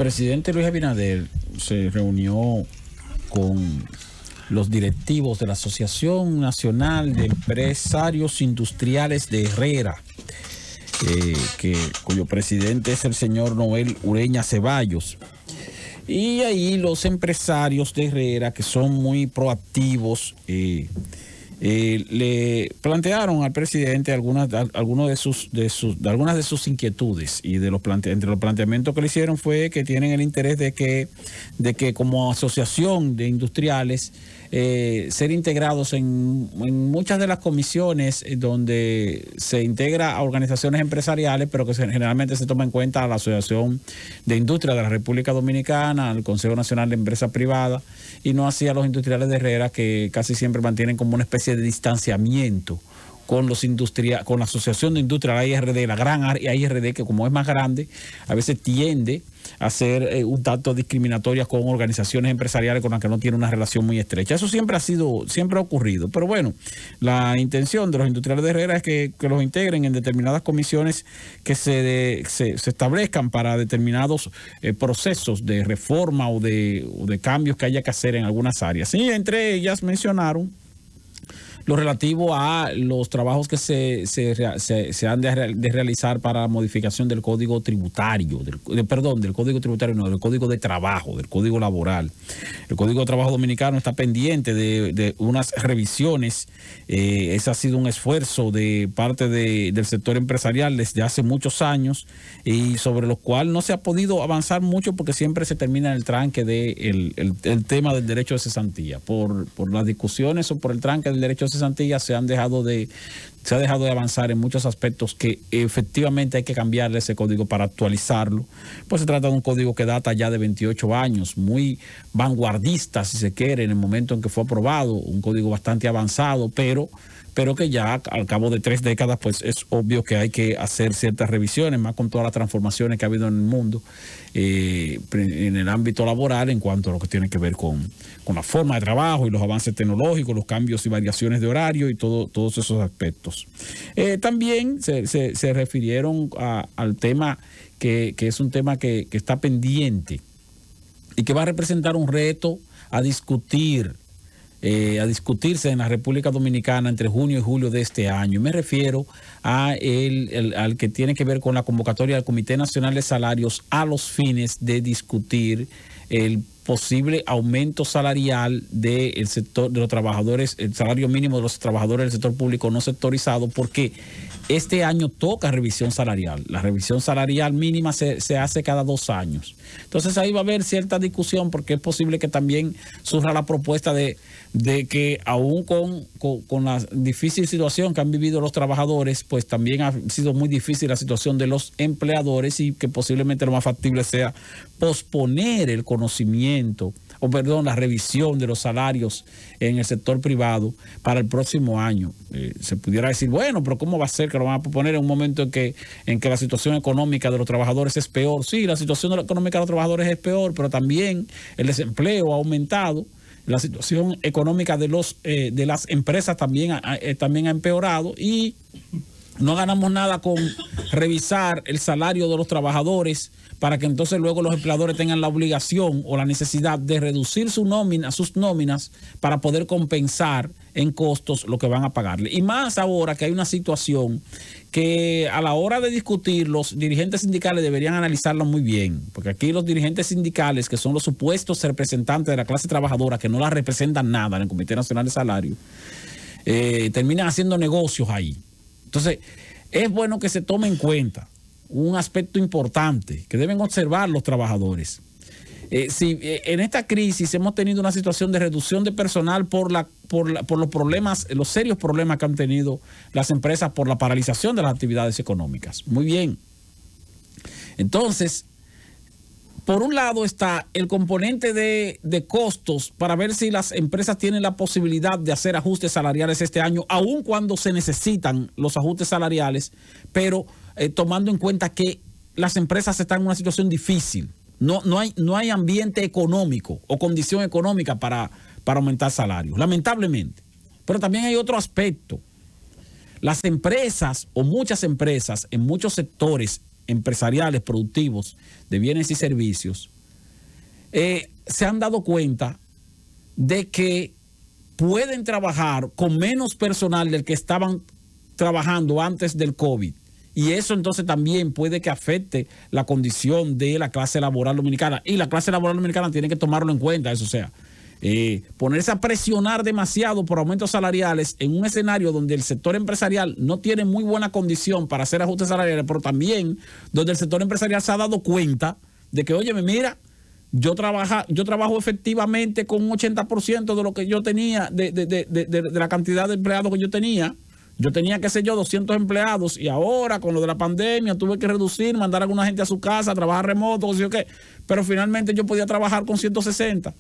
presidente Luis Abinader se reunió con los directivos de la Asociación Nacional de Empresarios Industriales de Herrera, cuyo presidente es el señor Noel Ureña Ceballos. Y ahí los empresarios de Herrera, que son muy proactivos, le plantearon al presidente algunas de sus inquietudes, y entre los planteamientos que le hicieron fue que tienen el interés de que como asociación de industriales ser integrados en muchas de las comisiones donde se integra a organizaciones empresariales, pero que generalmente se toma en cuenta a la Asociación de Industria de la República Dominicana, al Consejo Nacional de Empresas Privadas, y no así a los industriales de Herrera, que casi siempre mantienen como una especie de distanciamiento con la Asociación de Industria, la IRD, la gran IRD, que como es más grande, a veces tiende a ser un tanto discriminatoria con organizaciones empresariales con las que no tiene una relación muy estrecha. Eso siempre ha ocurrido. Pero bueno, la intención de los industriales de Herrera es que los integren en determinadas comisiones que se establezcan para determinados procesos de reforma o de cambios que haya que hacer en algunas áreas. Y entre ellas mencionaron lo relativo a los trabajos que se han de realizar para la modificación del Código Tributario, del Código de Trabajo, del Código Laboral. El Código de Trabajo Dominicano está pendiente de unas revisiones. Ese ha sido un esfuerzo de parte del sector empresarial desde hace muchos años, y sobre lo cual no se ha podido avanzar mucho porque siempre se termina en el tranque del tema del derecho de cesantía. Por las discusiones o por el tranque del derecho de cesantía se ha dejado de avanzar en muchos aspectos que efectivamente hay que cambiarle ese código para actualizarlo. Pues se trata de un código que data ya de 28 años, muy vanguardista, si se quiere, en el momento en que fue aprobado, un código bastante avanzado, pero que ya al cabo de 3 décadas, pues es obvio que hay que hacer ciertas revisiones, más con todas las transformaciones que ha habido en el mundo, en el ámbito laboral, en cuanto a lo que tiene que ver con la forma de trabajo y los avances tecnológicos, los cambios y variaciones de horario y todos esos aspectos. También se refirieron al tema que es un tema que está pendiente y que va a representar un reto a discutirse en la República Dominicana entre junio y julio de este año. Me refiero al que tiene que ver con la convocatoria del Comité Nacional de Salarios a los fines de discutir el posible aumento salarial del sector de los trabajadores, el salario mínimo de los trabajadores del sector público no sectorizado, porque este año toca revisión salarial. La revisión salarial mínima se hace cada 2 años. Entonces ahí va a haber cierta discusión, porque es posible que también surja la propuesta de que aún con la difícil situación que han vivido los trabajadores, pues también ha sido muy difícil la situación de los empleadores, y que posiblemente lo más factible sea posponer el la revisión de los salarios en el sector privado para el próximo año. Se pudiera decir, bueno, pero ¿cómo va a ser que lo van a proponer en un momento en que la situación económica de los trabajadores es peor? Sí, la situación económica de los trabajadores es peor, pero también el desempleo ha aumentado. La situación económica de las empresas también ha empeorado, y no ganamos nada con revisar el salario de los trabajadores para que entonces luego los empleadores tengan la obligación o la necesidad de reducir sus nóminas para poder compensar en costos lo que van a pagarle. Y más ahora que hay una situación que a la hora de discutir, los dirigentes sindicales deberían analizarlo muy bien, porque aquí los dirigentes sindicales, que son los supuestos representantes de la clase trabajadora, que no la representan nada en el Comité Nacional de Salario, terminan haciendo negocios ahí. Entonces, es bueno que se tome en cuenta un aspecto importante que deben observar los trabajadores. Si en esta crisis hemos tenido una situación de reducción de personal por los problemas, los serios problemas que han tenido las empresas por la paralización de las actividades económicas. Muy bien. Entonces, por un lado está el componente de costos para ver si las empresas tienen la posibilidad de hacer ajustes salariales este año, aun cuando se necesitan los ajustes salariales, pero tomando en cuenta que las empresas están en una situación difícil. No hay ambiente económico o condición económica para aumentar salarios, lamentablemente. Pero también hay otro aspecto. Las empresas, o muchas empresas en muchos sectores empresariales, productivos, de bienes y servicios, se han dado cuenta de que pueden trabajar con menos personal del que estaban trabajando antes del COVID. Y eso entonces también puede que afecte la condición de la clase laboral dominicana. Y la clase laboral dominicana tiene que tomarlo en cuenta, eso, o sea, ponerse a presionar demasiado por aumentos salariales en un escenario donde el sector empresarial no tiene muy buena condición para hacer ajustes salariales, pero también donde el sector empresarial se ha dado cuenta de que, oye, mira, yo trabajo efectivamente con un 80% de lo que yo tenía, de la cantidad de empleados que yo tenía. Yo tenía, qué sé yo, 200 empleados y ahora con lo de la pandemia tuve que reducir, mandar a alguna gente a su casa, trabajar remoto, o sea, ¿qué? Pero finalmente yo podía trabajar con 160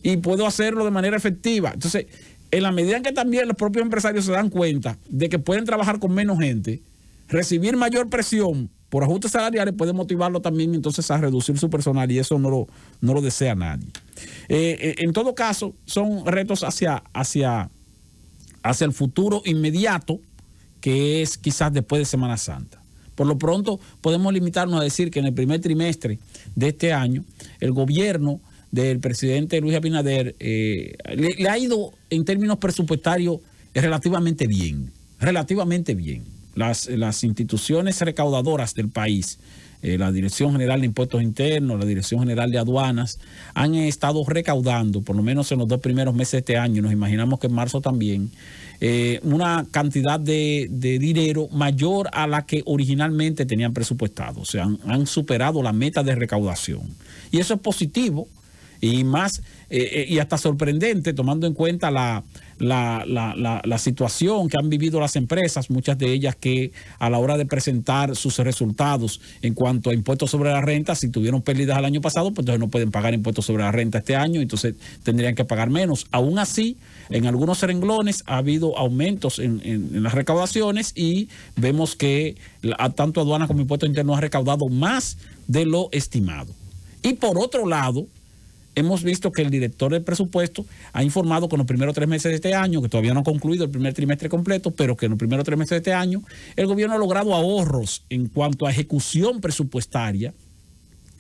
y puedo hacerlo de manera efectiva. Entonces, en la medida en que también los propios empresarios se dan cuenta de que pueden trabajar con menos gente, recibir mayor presión por ajustes salariales puede motivarlo también entonces a reducir su personal, y eso no lo desea nadie. En todo caso, son retos hacia el futuro inmediato, que es quizás después de Semana Santa. Por lo pronto, podemos limitarnos a decir que en el primer trimestre de este año, el gobierno del presidente Luis Abinader le ha ido en términos presupuestarios relativamente bien. Las instituciones recaudadoras del país, la Dirección General de Impuestos Internos, la Dirección General de Aduanas, han estado recaudando, por lo menos en los 2 primeros meses de este año, nos imaginamos que en marzo también, una cantidad de dinero mayor a la que originalmente tenían presupuestado. O sea, han superado la meta de recaudación. Y eso es positivo y más, y hasta sorprendente, tomando en cuenta la situación que han vivido las empresas, muchas de ellas que a la hora de presentar sus resultados en cuanto a impuestos sobre la renta, si tuvieron pérdidas el año pasado, pues entonces no pueden pagar impuestos sobre la renta este año, entonces tendrían que pagar menos. Aún así, en algunos renglones ha habido aumentos en las recaudaciones y vemos que tanto aduanas como impuestos internos han recaudado más de lo estimado. Y por otro lado, hemos visto que el director del presupuesto ha informado que en los primeros 3 meses de este año, que todavía no ha concluido el primer trimestre completo, pero que en los primeros 3 meses de este año, el gobierno ha logrado ahorros en cuanto a ejecución presupuestaria,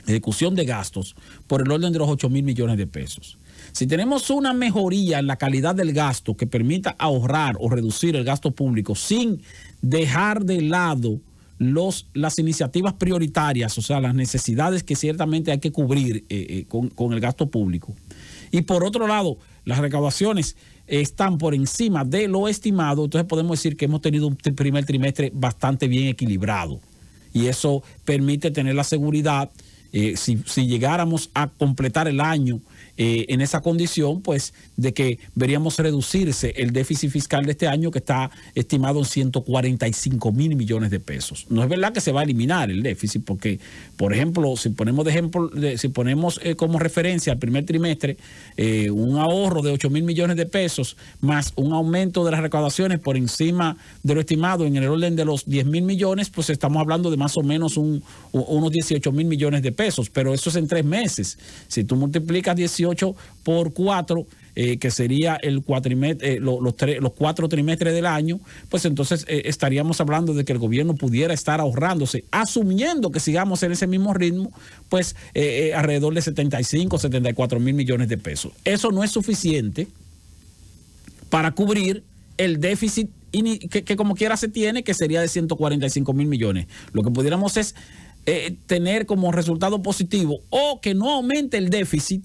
ejecución de gastos, por el orden de los 8,000 millones de pesos. Si tenemos una mejoría en la calidad del gasto que permita ahorrar o reducir el gasto público sin dejar de lado las iniciativas prioritarias, o sea, las necesidades que ciertamente hay que cubrir con el gasto público. Y por otro lado, las recaudaciones están por encima de lo estimado, entonces podemos decir que hemos tenido un primer trimestre bastante bien equilibrado. Y eso permite tener la seguridad, si llegáramos a completar el año en esa condición, pues de que veríamos reducirse el déficit fiscal de este año, que está estimado en 145,000 millones de pesos. No es verdad que se va a eliminar el déficit, porque, por ejemplo, si ponemos como referencia al primer trimestre un ahorro de 8,000 millones de pesos más un aumento de las recaudaciones por encima de lo estimado en el orden de los 10,000 millones, pues estamos hablando de más o menos unos 18,000 millones de pesos, pero eso es en 3 meses. Si tú multiplicas 18 por 4, que sería los 4 trimestres del año, pues entonces estaríamos hablando de que el gobierno pudiera estar ahorrándose, asumiendo que sigamos en ese mismo ritmo, pues alrededor de 74,000 millones de pesos. Eso no es suficiente para cubrir el déficit que como quiera se tiene, que sería de 145,000 millones. Lo que pudiéramos es tener como resultado positivo o que no aumente el déficit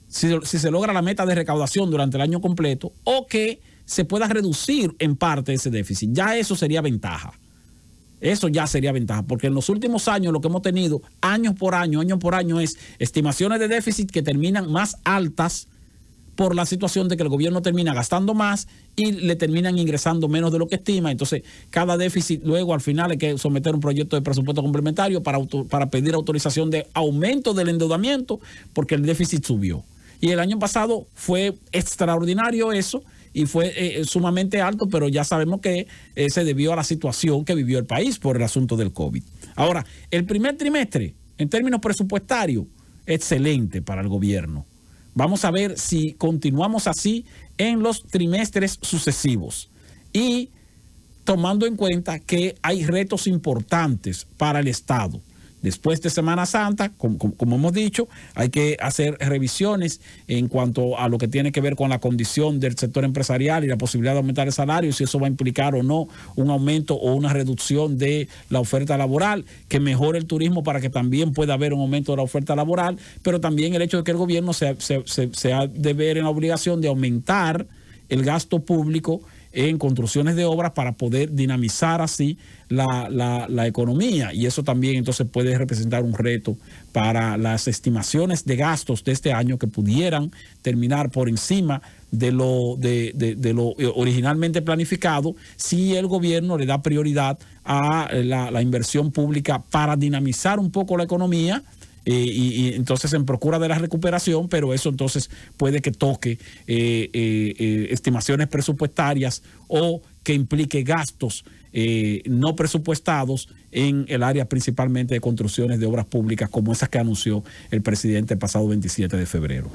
si se logra la meta de recaudación durante el año completo, o que se pueda reducir en parte ese déficit. Ya eso sería ventaja. Eso ya sería ventaja, porque en los últimos años lo que hemos tenido año por año es estimaciones de déficit que terminan más altas por la situación de que el gobierno termina gastando más y le terminan ingresando menos de lo que estima. Entonces, cada déficit luego al final hay que someter un proyecto de presupuesto complementario para pedir autorización de aumento del endeudamiento, porque el déficit subió. Y el año pasado fue extraordinario eso, y fue sumamente alto, pero ya sabemos que se debió a la situación que vivió el país por el asunto del COVID. Ahora, el primer trimestre, en términos presupuestarios, excelente para el gobierno. Vamos a ver si continuamos así en los trimestres sucesivos. Y tomando en cuenta que hay retos importantes para el Estado. Después de Semana Santa, como hemos dicho, hay que hacer revisiones en cuanto a lo que tiene que ver con la condición del sector empresarial y la posibilidad de aumentar el salario, si eso va a implicar o no un aumento o una reducción de la oferta laboral, que mejore el turismo para que también pueda haber un aumento de la oferta laboral, pero también el hecho de que el gobierno se ha de ver en la obligación de aumentar el gasto público en construcciones de obras para poder dinamizar así la economía, y eso también entonces puede representar un reto para las estimaciones de gastos de este año, que pudieran terminar por encima de lo originalmente planificado, si el gobierno le da prioridad a la inversión pública para dinamizar un poco la economía. Y entonces en procura de la recuperación, pero eso entonces puede que toque estimaciones presupuestarias o que implique gastos no presupuestados en el área principalmente de construcciones de obras públicas, como esas que anunció el presidente el pasado 27 de febrero.